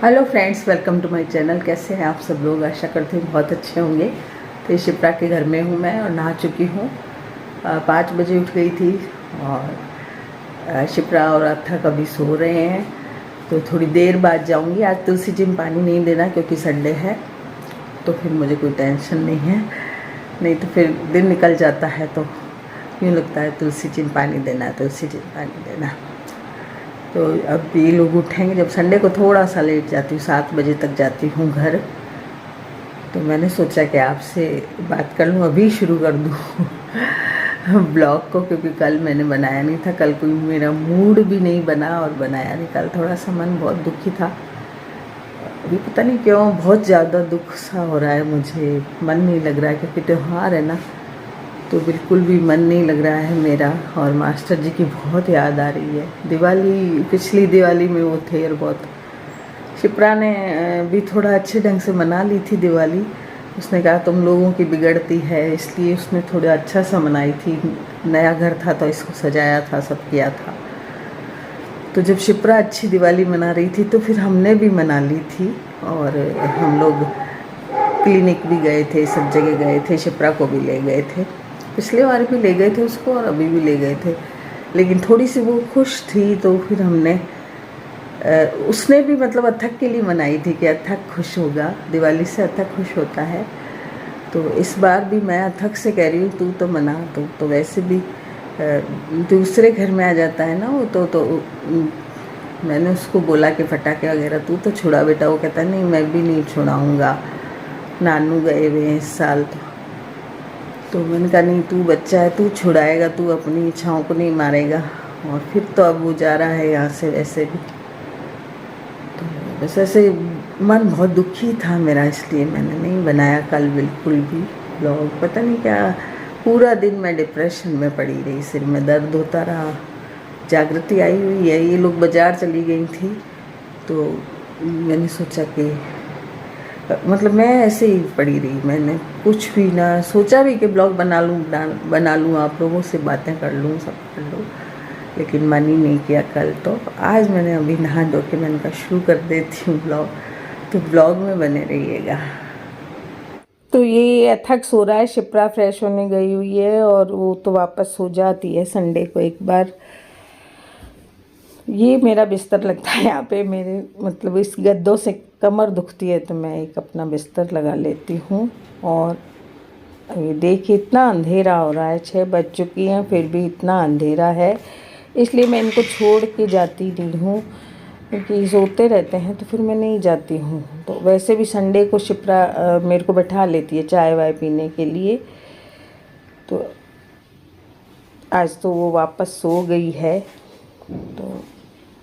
Hello friends, welcome to my channel. कैसे हैं आप सब लोग? आशा करती हूँ बहुत अच्छे होंगे। तो शिप्रा के घर में हूँ मैं और नहा चुकी हूँ। 5 बजे उठ गई थी और शिप्रा और अथक अभी सो रहे हैं, तो थोड़ी देर बाद जाऊँगी। आज तुलसी जी में पानी नहीं देना क्योंकि संडे है, तो फिर मुझे कोई टेंशन नहीं है। नहीं तो फिर दिन निकल जाता है तो यूँ लगता है तुलसी जी में पानी देना है, तुलसी जी में पानी देना। तो अब ये लोग उठेंगे जब संडे को थोड़ा सा लेट जाती हूँ, 7 बजे तक जाती हूँ घर। तो मैंने सोचा कि आपसे बात कर लूँ, अभी शुरू कर दूँ ब्लॉग को, क्योंकि कल मैंने बनाया नहीं था। कल कोई मेरा मूड भी नहीं बना और बनाया नहीं। कल थोड़ा सा मन बहुत दुखी था। अभी पता नहीं क्यों बहुत ज़्यादा दुख सा हो रहा है मुझे। मन नहीं लग रहा है क्योंकि त्यौहार है ना, तो बिल्कुल भी मन नहीं लग रहा है मेरा। और मास्टर जी की बहुत याद आ रही है। दिवाली, पिछली दिवाली में वो थे और बहुत शिप्रा ने भी थोड़ा अच्छे ढंग से मना ली थी दिवाली। उसने कहा तुम लोगों की बिगड़ती है, इसलिए उसने थोड़ा अच्छा सा मनाई थी। नया घर था तो इसको सजाया था, सब किया था। तो जब शिप्रा अच्छी दिवाली मना रही थी तो फिर हमने भी मना ली थी। और हम लोग क्लिनिक भी गए थे, सब जगह गए थे। शिप्रा को भी ले गए थे, पिछले बार भी ले गए थे उसको और अभी भी ले गए थे। लेकिन थोड़ी सी वो खुश थी तो फिर हमने उसने भी मतलब अथक के लिए मनाई थी कि अथक खुश होगा, दिवाली से अथक खुश होता है। तो इस बार भी मैं अथक से कह रही हूँ तू तो मना, तू तो वैसे भी दूसरे घर में आ जाता है ना वो तो मैंने उसको बोला कि फटाके वगैरह तू तो छुड़ा बेटा। वो कहता नहीं मैं भी नहीं छुड़ाऊँगा, नानू गए हुए हैं इस साल। तो मैंने कहा नहीं तू बच्चा है, तू छुड़ाएगा, तू अपनी इच्छाओं को नहीं मारेगा। और फिर तो अब वो जा रहा है यहाँ से वैसे भी। तो बस ऐसे मन बहुत दुखी था मेरा, इसलिए मैंने नहीं बनाया कल बिल्कुल भी ब्लॉग। पता नहीं क्या पूरा दिन मैं डिप्रेशन में पड़ी रही, सिर में दर्द होता रहा। जागृति आई हुई है, ये लोग बाज़ार चली गई थी। तो मैंने सोचा कि मतलब मैं ऐसे ही पड़ी रही। मैंने कुछ भी ना सोचा भी कि ब्लॉग बना लूँ, आप लोगों से बातें कर लूँ, सब कर लूँ, लेकिन मन ही नहीं किया कल। तो आज मैंने अभी नहा धो के मैंने कहा शुरू कर देती हूँ ब्लॉग, तो ब्लॉग में बने रहिएगा। तो ये अथक सो रहा है, शिप्रा फ्रेश होने गई हुई है और वो तो वापस सो जाती है संडे को एक बार। ये मेरा बिस्तर लगता है यहाँ पे, मेरे मतलब इस गद्दों से कमर दुखती है तो मैं एक अपना बिस्तर लगा लेती हूँ। और ये देखिए इतना अंधेरा हो रहा है, 6 बज चुकी हैं फिर भी इतना अंधेरा है। इसलिए मैं इनको छोड़ के जाती नहीं हूँ, क्योंकि सोते रहते हैं तो फिर मैं नहीं जाती हूँ। तो वैसे भी संडे को शिप्रा मेरे को बैठा लेती है चाय वाय पीने के लिए। तो आज तो वो वापस सो गई है, तो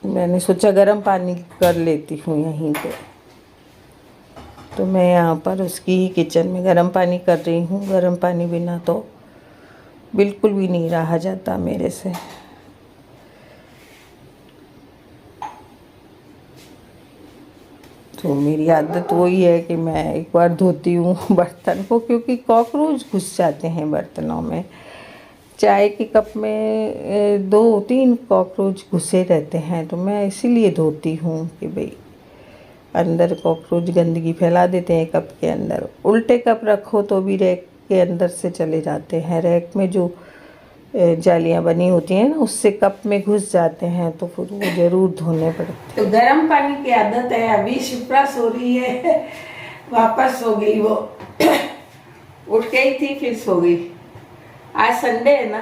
मैंने सोचा गर्म पानी कर लेती हूँ यहीं पे। तो मैं यहाँ पर उसकी ही किचन में गर्म पानी कर रही हूँ। गर्म पानी बिना तो बिल्कुल भी नहीं रहा जाता मेरे से। तो मेरी आदत वही है कि मैं एक बार धोती हूँ बर्तन को, क्योंकि कॉकरोच घुस जाते हैं बर्तनों में। चाय के कप में 2-3 कॉकरोच घुसे रहते हैं, तो मैं इसीलिए धोती हूँ कि भाई अंदर कॉकरोच गंदगी फैला देते हैं कप के अंदर। उल्टे कप रखो तो भी रैक के अंदर से चले जाते हैं। रैक में जो जालियाँ बनी होती हैं ना, उससे कप में घुस जाते हैं, तो फिर वो ज़रूर धोने पड़ते हैं। तो गर्म पानी की आदत है। अभी शिप्रा सो रही है, वापस सो गई वो उठ गई थी फिर सो गई। आज संडे है ना,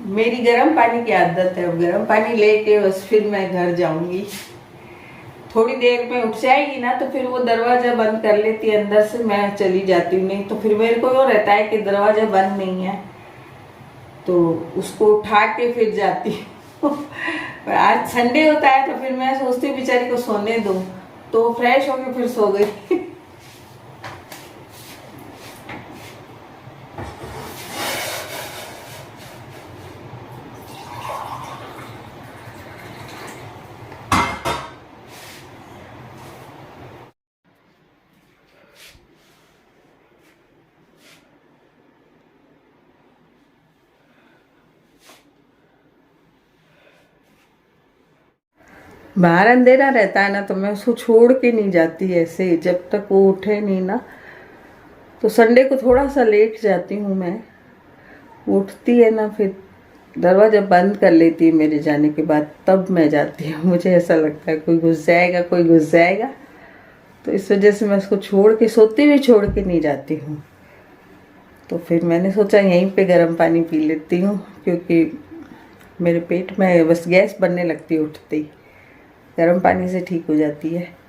मेरी गर्म पानी की आदत है। अब गर्म पानी लेके बस फिर मैं घर जाऊंगी। थोड़ी देर में उठ जाएगी ना तो फिर वो दरवाजा बंद कर लेती है अंदर से, मैं चली जाती हूँ। नहीं तो फिर मेरे को वो रहता है कि दरवाजा बंद नहीं है, तो उसको उठा के फिर जाती हूँ पर आज संडे होता है तो फिर मैं सोचती हूँ बेचारी को सोने दूँ, तो फ्रेश होके फिर सो गई बाहर अंधेरा रहता है ना तो मैं उसको छोड़ के नहीं जाती ऐसे, जब तक वो उठे नहीं ना। तो संडे को थोड़ा सा लेट जाती हूँ मैं। उठती है ना फिर दरवाज़ा बंद कर लेती है मेरे जाने के बाद, तब मैं जाती हूँ। मुझे ऐसा लगता है कोई घुस जाएगा, कोई घुस जाएगा, तो इस वजह से मैं उसको छोड़ के, सोती हुई छोड़ के नहीं जाती हूँ। तो फिर मैंने सोचा यहीं पे गर्म पानी पी लेती हूँ, क्योंकि मेरे पेट में बस गैस बनने लगती है उठते ही। गर्म पानी से ठीक हो जाती है।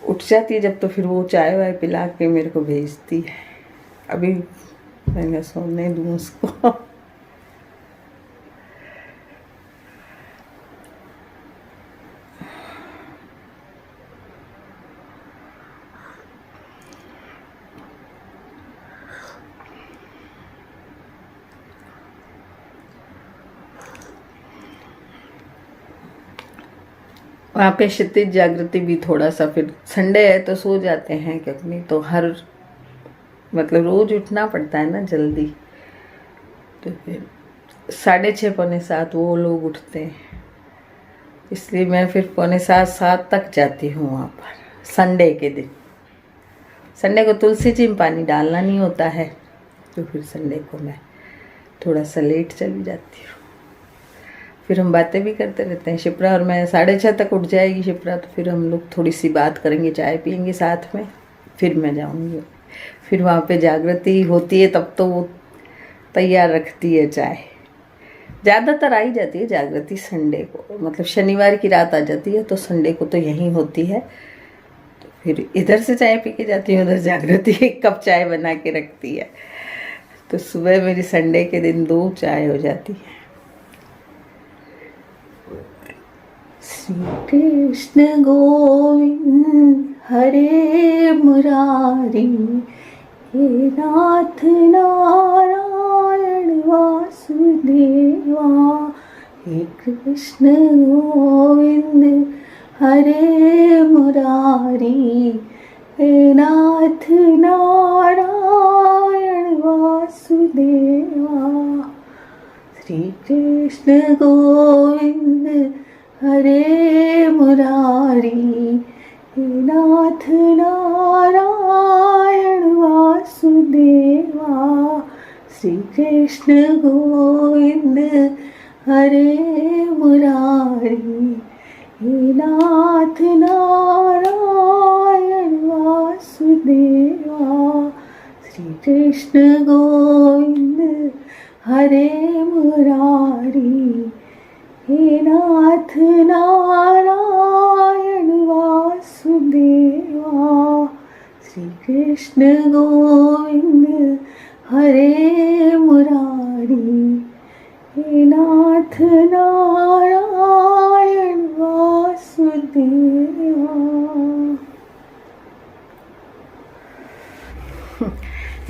उठ जाती है जब तो फिर वो चाय वाय पिला के मेरे को भेजती है। अभी मैंने सोने दूँ उसको। वहाँ पे क्षितिज जागृति भी थोड़ा सा, फिर संडे है तो सो जाते हैं, क्योंकि नहीं तो हर मतलब रोज उठना पड़ता है ना जल्दी। तो फिर 6:30 पौने 7 वो लोग उठते हैं, इसलिए मैं फिर पौने 7 तक जाती हूँ वहाँ पर संडे के दिन। संडे को तुलसी जी में पानी डालना नहीं होता है, तो फिर संडे को मैं थोड़ा सा लेट चली जाती हूँ। फिर हम बातें भी करते रहते हैं, शिप्रा और मैं। 6:30 तक उठ जाएगी शिप्रा, तो फिर हम लोग थोड़ी सी बात करेंगे, चाय पियेंगे साथ में, फिर मैं जाऊँगी। फिर वहाँ पे जागृति होती है, तब तो वो तैयार रखती है चाय। ज़्यादातर आ ही जाती है जागृति संडे को, मतलब शनिवार की रात आ जाती है, तो संडे को तो यहीं होती है। तो फिर इधर से चाय पी के जाती हूँ, उधर जागृति 1 कप चाय बना के रखती है। तो सुबह मेरी संडे के दिन 2 चाय हो जाती है। श्री कृष्ण गोविंद हरे मुरारी, हे नाथ नारायण वासुदेवा। हे कृष्ण गोविंद हरे मुरारी, हे नाथ नारायण वासुदेवा। श्री कृष्ण गोविंद हरे मुरारी, हे नाथ नारायण वासुदेवा। श्री कृष्ण गोविंद हरे मुरारी, हे नाथ नारायण वासुदेवा। श्री कृष्ण गोविंद हरे मुरारी, हे नाथ नारायण वासुदेवा। श्री कृष्ण गोविंद हरे मुरारी, हे नाथ नारायण वासुदेवा।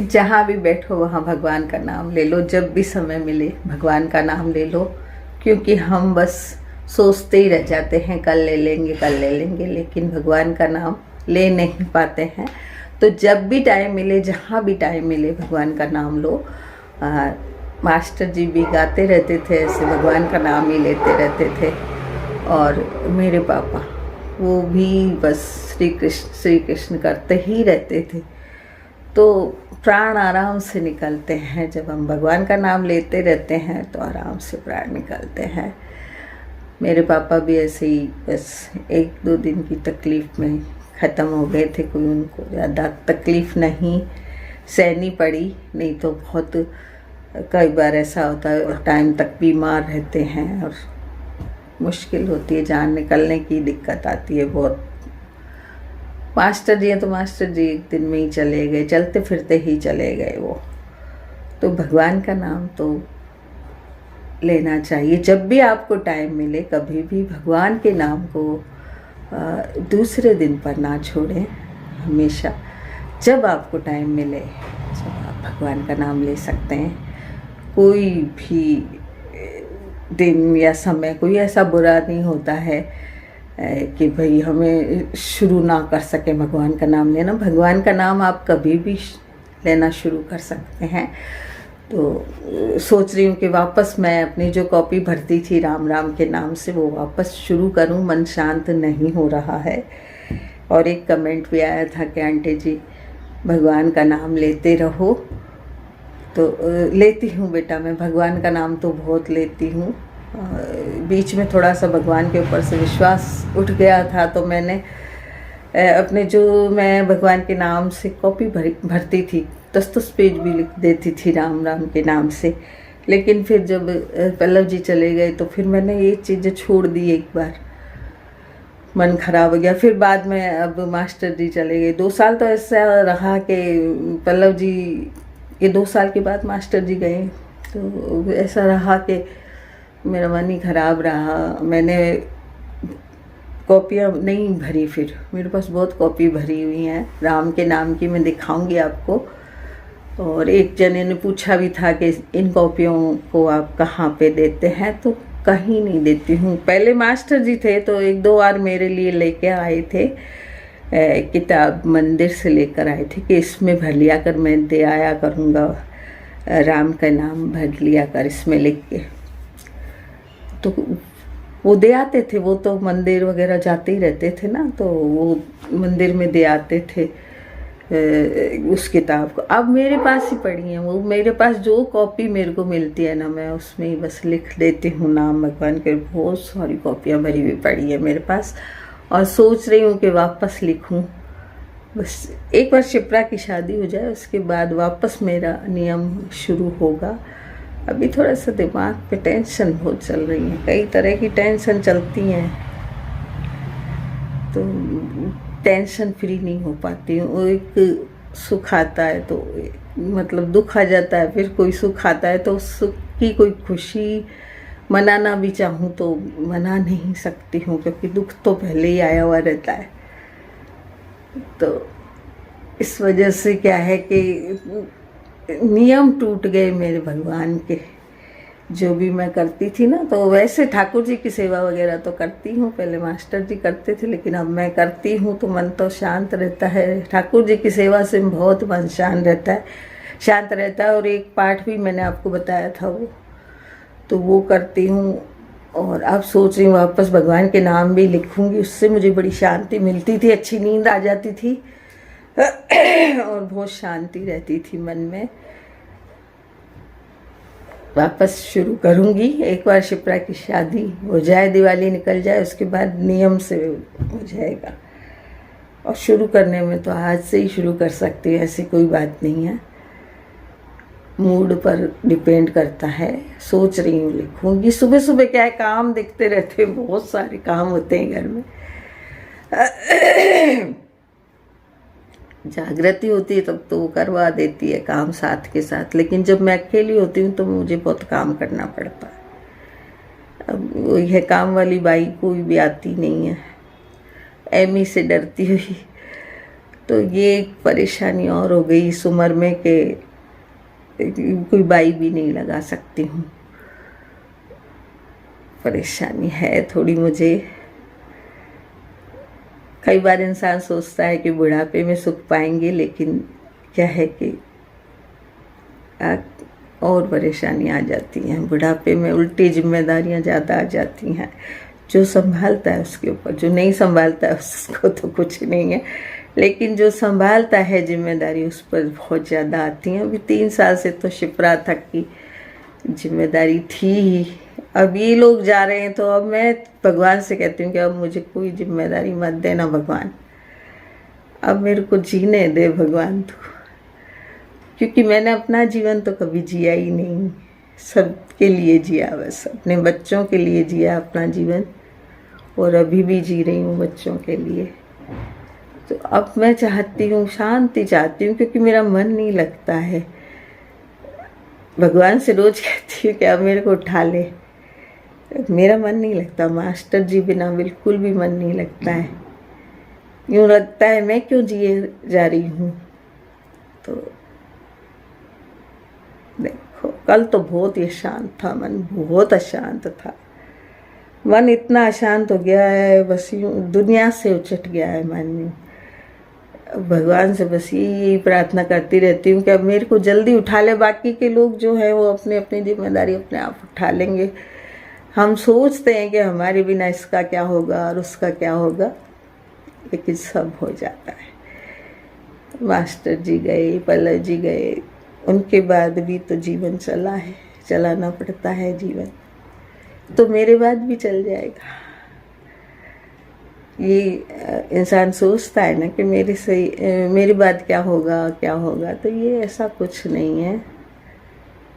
जहाँ भी बैठो वहाँ भगवान का नाम ले लो, जब भी समय मिले भगवान का नाम ले लो, क्योंकि हम बस सोचते ही रह जाते हैं कल ले लेंगे, कल ले लेंगे, लेकिन भगवान का नाम ले नहीं पाते हैं। तो जब भी टाइम मिले, जहाँ भी टाइम मिले, भगवान का नाम लो। मास्टर जी भी गाते रहते थे ऐसे, भगवान का नाम ही लेते रहते थे। और मेरे पापा वो भी बस श्री कृष्ण करते ही रहते थे। तो प्राण आराम से निकलते हैं, जब हम भगवान का नाम लेते रहते हैं तो आराम से प्राण निकलते हैं। मेरे पापा भी ऐसे ही बस 1-2 दिन की तकलीफ़ में ख़त्म हो गए थे। कोई उनको ज़्यादा तकलीफ़ नहीं सहनी पड़ी, नहीं तो बहुत कई बार ऐसा होता है टाइम तक बीमार रहते हैं और मुश्किल होती है, जान निकलने की दिक्कत आती है बहुत। मास्टर जी हैं तो मास्टर जी 1 दिन में ही चले गए, चलते फिरते ही चले गए वो। तो भगवान का नाम तो लेना चाहिए जब भी आपको टाइम मिले, कभी भी भगवान के नाम को दूसरे दिन पर ना छोड़ें। हमेशा जब आपको टाइम मिले, जब आप भगवान का नाम ले सकते हैं। कोई भी दिन या समय कोई ऐसा बुरा नहीं होता है कि भाई हमें शुरू ना कर सके भगवान का नाम लेना। भगवान का नाम आप कभी भी लेना शुरू कर सकते हैं। तो सोच रही हूँ कि वापस मैं अपनी जो कॉपी भरती थी राम राम के नाम से वो वापस शुरू करूँ। मन शांत नहीं हो रहा है। और एक कमेंट भी आया था कि आंटी जी भगवान का नाम लेते रहो। तो लेती हूँ बेटा, मैं भगवान का नाम तो बहुत लेती हूँ। बीच में थोड़ा सा भगवान के ऊपर से विश्वास उठ गया था, तो मैंने अपने जो मैं भगवान के नाम से कॉपी भरती थी, 10-10 पेज भी लिख देती थी राम राम के नाम से। लेकिन फिर जब पल्लव जी चले गए तो फिर मैंने ये चीज़ें छोड़ दी। एक बार मन खराब हो गया। फिर बाद में अब मास्टर जी चले गए, 2 साल तो ऐसा रहा कि पल्लव जी ये 2 साल के बाद मास्टर जी गए, तो ऐसा रहा कि मेरा मन ही खराब रहा। मैंने कॉपियाँ नहीं भरी, फिर मेरे पास बहुत कॉपी भरी हुई हैं राम के नाम की, मैं दिखाऊंगी आपको। और एक जने ने पूछा भी था कि इन कॉपियों को आप कहाँ पे देते हैं, तो कहीं नहीं देती हूँ। पहले मास्टर जी थे तो 1-2 बार मेरे लिए लेके आए थे, किताब मंदिर से लेकर आए थे कि इसमें भर लिया कर, मैं दे आया करूँगा, राम का नाम भर लिया कर इसमें लिख के। तो वो दे आते थे, वो तो मंदिर वगैरह जाते ही रहते थे ना, तो वो मंदिर में दे आते थे उस किताब को। अब मेरे पास ही पड़ी है वो, मेरे पास जो कॉपी मेरे को मिलती है ना, मैं उसमें ही बस लिख देती हूँ नाम भगवान के। बहुत सारी कॉपियाँ भरी हुई पड़ी है मेरे पास, और सोच रही हूँ कि वापस लिखूँ। बस एक बार शिप्रा की शादी हो जाए उसके बाद वापस मेरा नियम शुरू होगा। अभी थोड़ा सा दिमाग पे टेंशन बहुत चल रही है, कई तरह की टेंशन चलती हैं, तो टेंशन फ्री नहीं हो पाती हूँ। एक सुख आता है तो मतलब दुख आ जाता है, फिर कोई सुख आता है तो उस सुख की कोई खुशी मनाना भी चाहूँ तो मना नहीं सकती हूँ, क्योंकि दुख तो पहले ही आया हुआ रहता है। तो इस वजह से क्या है कि नियम टूट गए मेरे भगवान के। जो भी मैं करती थी ना, तो वैसे ठाकुर जी की सेवा वगैरह तो करती हूँ, पहले मास्टर जी करते थे, लेकिन अब मैं करती हूँ तो मन तो शांत रहता है। ठाकुर जी की सेवा से बहुत मन शांत रहता है। और एक पाठ भी मैंने आपको बताया था वो, तो वो करती हूँ। और अब सोच रही हूँ वापस भगवान के नाम भी लिखूँगी, उससे मुझे बड़ी शांति मिलती थी, अच्छी नींद आ जाती थी और बहुत शांति रहती थी मन में। वापस शुरू करूँगी, एक बार शिप्रा की शादी हो जाए, दिवाली निकल जाए, उसके बाद नियम से हो जाएगा। और शुरू करने में तो आज से ही शुरू कर सकती है, ऐसी कोई बात नहीं है, मूड पर डिपेंड करता है। सोच रही हूँ लिखूँगी। सुबह सुबह क्या है, काम दिखते रहते हैं, बहुत सारे काम होते हैं घर में। जागृति होती है तब तो वो करवा देती है काम साथ के साथ, लेकिन जब मैं अकेली होती हूँ तो मुझे बहुत काम करना पड़ता है। अब वो यह काम वाली बाई कोई भी आती नहीं है, एमी से डरती हुई, तो ये एक परेशानी और हो गई इस उम्र में कि कोई बाई भी नहीं लगा सकती हूँ। परेशानी है थोड़ी मुझे। कई बार इंसान सोचता है कि बुढ़ापे में सुख पाएंगे, लेकिन क्या है कि और परेशानी आ जाती हैं। बुढ़ापे में उल्टी जिम्मेदारियां ज़्यादा आ जाती हैं। जो संभालता है उसके ऊपर, जो नहीं संभालता है उसको तो कुछ नहीं है, लेकिन जो संभालता है जिम्मेदारी उस पर बहुत ज़्यादा आती हैं। अभी 3 साल से तो शिप्रा तक की जिम्मेदारी थी ही। अब ये लोग जा रहे हैं तो अब मैं भगवान से कहती हूँ कि अब मुझे कोई जिम्मेदारी मत देना भगवान, अब मेरे को जीने दे भगवान तू, क्योंकि मैंने अपना जीवन तो कभी जिया ही नहीं, सबके लिए जिया, बस अपने बच्चों के लिए जिया अपना जीवन, और अभी भी जी रही हूँ बच्चों के लिए। तो अब मैं चाहती हूँ, शांति चाहती हूँ, क्योंकि मेरा मन नहीं लगता है। भगवान से रोज कहती हूँ कि अब मेरे को उठा ले, मेरा मन नहीं लगता। मास्टर जी बिना बिल्कुल भी मन नहीं लगता है, यूँ लगता है मैं क्यों जिए जा रही हूँ। तो देखो, कल तो बहुत ही अशांत था मन, बहुत अशांत था मन, इतना अशांत हो गया है, बस यूँ दुनिया से उचट गया है मन में। भगवान से बस यही प्रार्थना करती रहती हूँ कि अब मेरे को जल्दी उठा ले। बाकी के लोग जो हैं वो अपनी अपनी जिम्मेदारी अपने आप उठा लेंगे। हम सोचते हैं कि हमारे बिना इसका क्या होगा और उसका क्या होगा, लेकिन सब हो जाता है। मास्टर जी गए, पल्लव जी गए, उनके बाद भी तो जीवन चला है, चलाना पड़ता है जीवन, तो मेरे बाद भी चल जाएगा। ये इंसान सोचता है ना कि मेरे बाद क्या होगा क्या होगा, तो ये ऐसा कुछ नहीं है,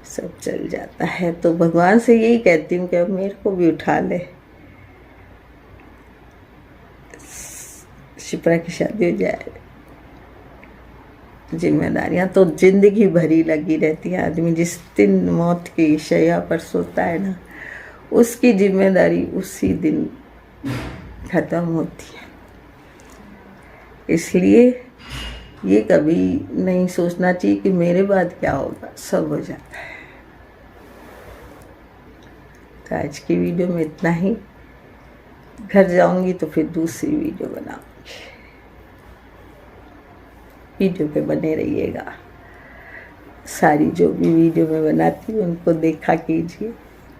सब चल जाता है। तो भगवान से यही कहती हूँ कि अब मेरे को भी उठा ले। शिप्रा की शादी हो जाए, जिम्मेदारियां तो जिंदगी भरी लगी रहती है। आदमी जिस दिन मौत की शैया पर सोता है ना, उसकी जिम्मेदारी उसी दिन खत्म होती है। इसलिए ये कभी नहीं सोचना चाहिए कि मेरे बाद क्या होगा, सब हो जाता है। तो आज की वीडियो में इतना ही। घर जाऊंगी तो फिर दूसरी वीडियो बनाऊंगी। वीडियो पे बने रहिएगा। सारी जो भी वीडियो मैं बनाती हूँ उनको देखा कीजिए,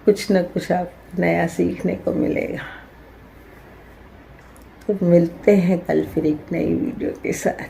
कुछ न कुछ आप नया सीखने को मिलेगा। तो मिलते हैं कल फिर एक नई वीडियो के साथ।